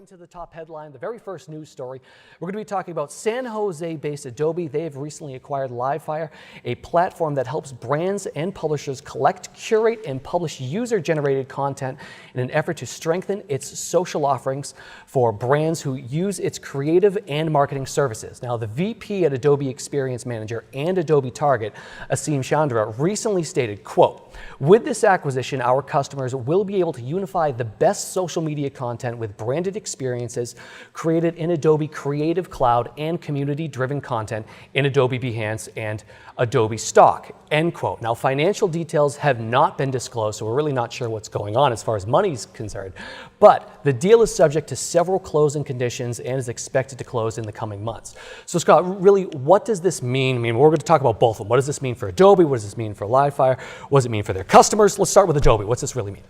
into the top headline, the very first news story. We're going to be talking about San Jose-based Adobe. They have recently acquired Livefyre, a platform that helps brands and publishers collect, curate, and publish user-generated content in an effort to strengthen its social offerings for brands who use its creative and marketing services. Now, the VP at Adobe Experience Manager and Adobe Target, Asim Chandra, recently stated, quote, "With this acquisition, our customers will be able to unify the best social media content with branded experiences created in Adobe Creative Cloud and community-driven content in Adobe Behance and Adobe Stock," end quote. Now, financial details have not been disclosed, so we're really not sure what's going on as far as money's concerned. But the deal is subject to several closing conditions and is expected to close in the coming months. So, Scott, really, what does this mean? I mean, we're going to talk about both of them. What does this mean for Adobe? What does this mean for Livefyre? What does it mean for their customers? Let's start with Adobe. What's this really mean?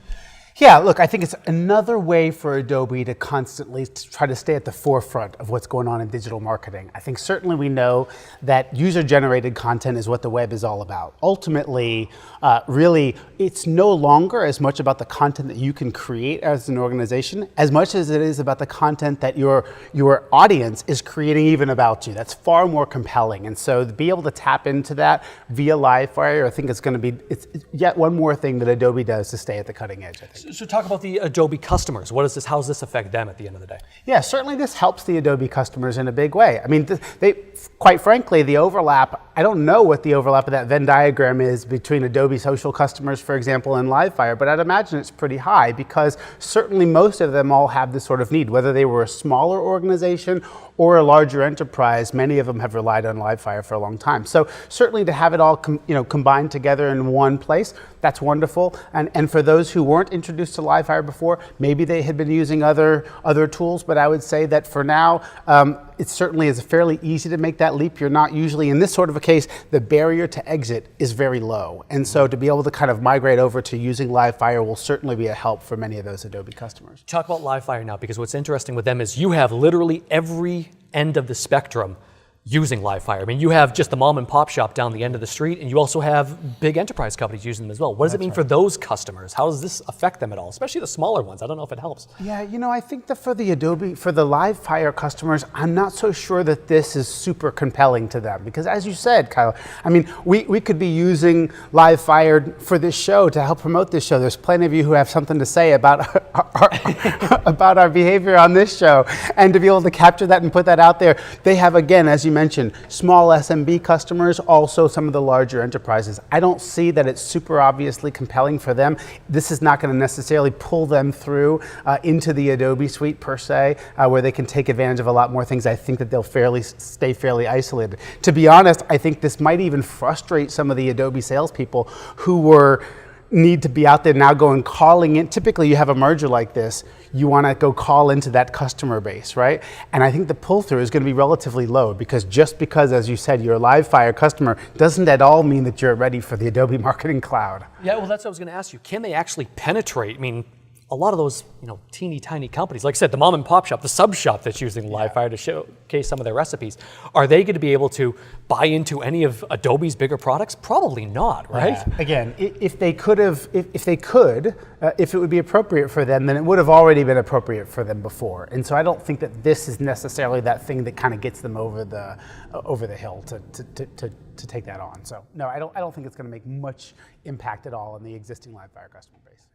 Yeah, look, I think it's another way for Adobe to constantly try to stay at the forefront of what's going on in digital marketing. I think certainly we know that user-generated content is what the web is all about. Ultimately, really, it's no longer as much about the content that you can create as an organization, as much as it is about the content that your audience is creating even about you. That's far more compelling. And so to be able to tap into that via Livefyre, I think it's yet one more thing that Adobe does to stay at the cutting edge, I think. So talk about the Adobe customers. How does this affect them at the end of the day? Yeah, certainly this helps the Adobe customers in a big way. I mean, quite frankly, the overlap, I don't know what the overlap of that Venn diagram is between Adobe social customers, for example, and Livefyre, but I'd imagine it's pretty high because certainly most of them all have this sort of need. Whether they were a smaller organization or a larger enterprise, many of them have relied on Livefyre for a long time. So certainly to have it all combined together in one place, that's wonderful. And for those who weren't introduced to Livefyre before, maybe they had been using other tools, but I would say that for now, it certainly is fairly easy to make that leap. You're not usually, in this sort of a case, the barrier to exit is very low. And so to be able to kind of migrate over to using Livefyre will certainly be a help for many of those Adobe customers. Talk about Livefyre now, because what's interesting with them is you have literally every end of the spectrum using Livefyre. I mean, you have just the mom and pop shop down the end of the street, and you also have big enterprise companies using them as well. What does it mean for those customers? How does this affect them at all, especially the smaller ones? I don't know if it helps. Yeah, I think that for the Livefyre customers, I'm not so sure that this is super compelling to them because, as you said, Kyle, I mean, we could be using Livefyre for this show to help promote this show. There's plenty of you who have something to say about about our behavior on this show, and to be able to capture that and put that out there, they have, again, as you mentioned, small SMB customers, also some of the larger enterprises. I don't see that it's super obviously compelling for them. This is not going to necessarily pull them through into the Adobe suite per se, where they can take advantage of a lot more things. I think that they'll stay fairly isolated. To be honest, I think this might even frustrate some of the Adobe salespeople who need to be out there now going calling in. Typically you have a merger like this, you want to go call into that customer base, right? And I think the pull through is going to be relatively low because just because, as you said, you're a Livefyre customer doesn't at all mean that you're ready for the Adobe Marketing Cloud. Yeah, well, that's what I was going to ask you. Can they actually penetrate? I mean, a lot of those, teeny tiny companies, like I said, the mom and pop shop, the sub shop that's using Livefyre to showcase some of their recipes, are they going to be able to buy into any of Adobe's bigger products? Probably not, right? Yeah. Again, if it would be appropriate for them, then it would have already been appropriate for them before. And so I don't think that this is necessarily that thing that kind of gets them over the hill to take that on. So no, I don't think it's going to make much impact at all on the existing Livefyre customer base.